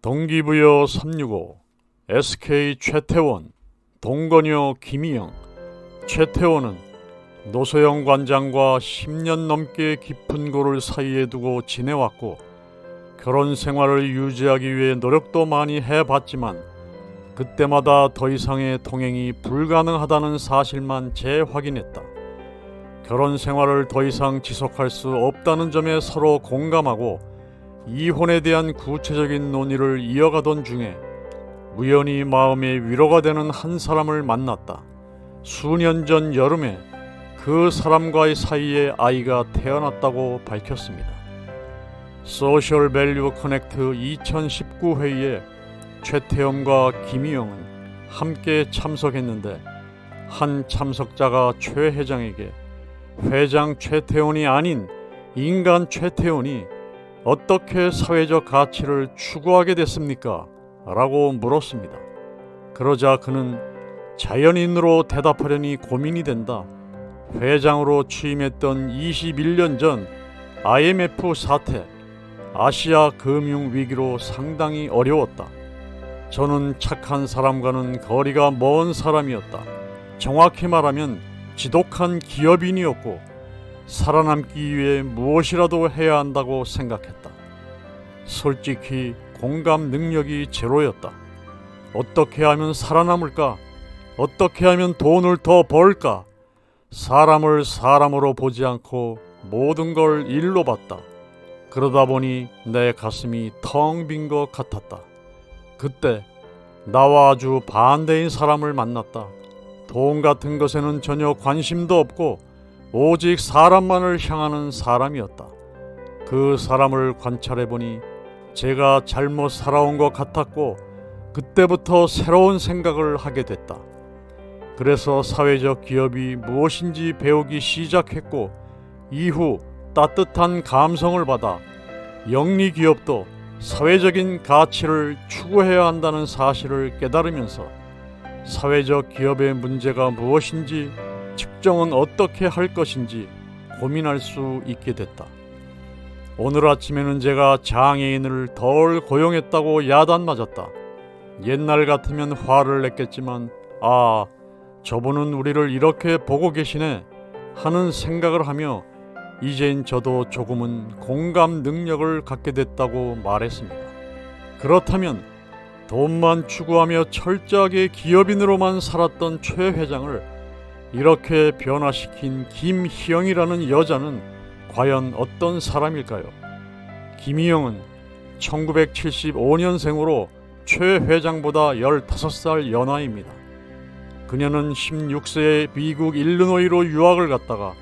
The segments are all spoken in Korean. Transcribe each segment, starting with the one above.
동기부여 365, SK 최태원, 동거녀 김희영. 최태원은 노소영 관장과 10년 넘게 깊은 고를 사이에 두고 지내왔고 결혼 생활을 유지하기 위해 노력도 많이 해봤지만 그때마다 더 이상의 동행이 불가능하다는 사실만 재확인했다. 결혼 생활을 더 이상 지속할 수 없다는 점에 서로 공감하고 이혼에 대한 구체적인 논의를 이어가던 중에 우연히 마음에 위로가 되는 한 사람을 만났다. 수년 전 여름에 그 사람과의 사이에 아이가 태어났다고 밝혔습니다. 소셜 밸류 커넥트 2019 회의에 최태원과 김희영은 함께 참석했는데 한 참석자가 최 회장에게 회장 최태원이 아닌 인간 최태원이 어떻게 사회적 가치를 추구하게 됐습니까? 라고 물었습니다. 그러자 그는 자연인으로 대답하려니 고민이 된다. 회장으로 취임했던 21년 전 IMF 사태, 아시아 금융위기로 상당히 어려웠다. 저는 착한 사람과는 거리가 먼 사람이었다. 정확히 말하면 지독한 기업인이었고 살아남기 위해 무엇이라도 해야 한다고 생각했다. 솔직히 공감 능력이 제로였다. 어떻게 하면 살아남을까? 어떻게 하면 돈을 더 벌까? 사람을 사람으로 보지 않고 모든 걸 일로 봤다. 그러다 보니 내 가슴이 텅 빈 것 같았다. 그때 나와 아주 반대인 사람을 만났다. 돈 같은 것에는 전혀 관심도 없고 오직 사람만을 향하는 사람이었다. 그 사람을 관찰해보니 제가 잘못 살아온 것 같았고 그때부터 새로운 생각을 하게 됐다. 그래서 사회적 기업이 무엇인지 배우기 시작했고 이후 따뜻한 감성을 받아 영리기업도 사회적인 가치를 추구해야 한다는 사실을 깨달으면서 사회적 기업의 문제가 무엇인지 측정은 어떻게 할 것인지 고민할 수 있게 됐다. 오늘 아침에는 제가 장애인을 덜 고용했다고 야단맞았다. 옛날 같으면 화를 냈겠지만 저분은 우리를 이렇게 보고 계시네 하는 생각을 하며 이젠 저도 조금은 공감 능력을 갖게 됐다고 말했습니다. 그렇다면 돈만 추구하며 철저하게 기업인으로만 살았던 최 회장을 이렇게 변화시킨 김희영이라는 여자는 과연 어떤 사람일까요? 김희영은 1975년생으로 최 회장보다 15살 연하입니다. 그녀는 16세에 미국 일리노이로 유학을 갔다가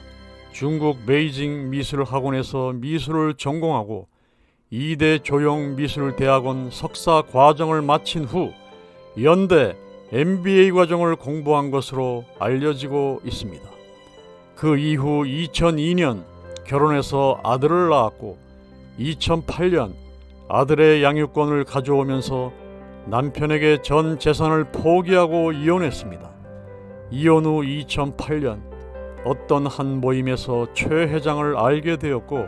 중국 베이징 미술학원에서 미술을 전공하고 2대 조형미술대학원 석사 과정을 마친 후 연대 MBA 과정을 공부한 것으로 알려지고 있습니다. 그 이후 2002년 결혼해서 아들을 낳았고 2008년 아들의 양육권을 가져오면서 남편에게 전 재산을 포기하고 이혼했습니다. 이혼 후 2008년 어떤 한 모임에서 최 회장을 알게 되었고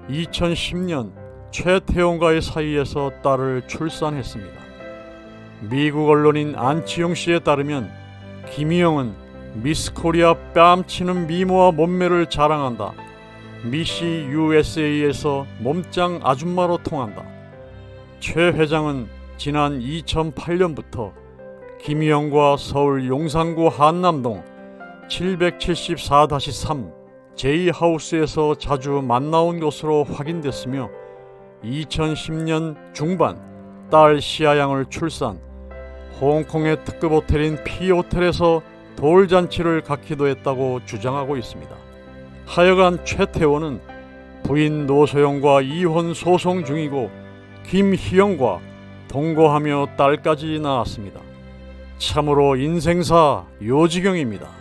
2010년 최태원과의 사이에서 딸을 출산했습니다. 미국 언론인 안치용 씨에 따르면 김희영은 미스 코리아 뺨치는 미모와 몸매를 자랑한다. 미시 USA에서 몸짱 아줌마로 통한다. 최 회장은 지난 2008년부터 김희영과 서울 용산구 한남동 774-3 제이하우스에서 자주 만나온 것으로 확인됐으며 2010년 중반 딸 시아양을 출산, 홍콩의 특급 호텔인 P호텔에서 돌잔치를 갖기도 했다고 주장하고 있습니다. 하여간 최태원은 부인 노소영과 이혼 소송 중이고 김희영과 동거하며 딸까지 낳았습니다. 참으로 인생사 요지경입니다.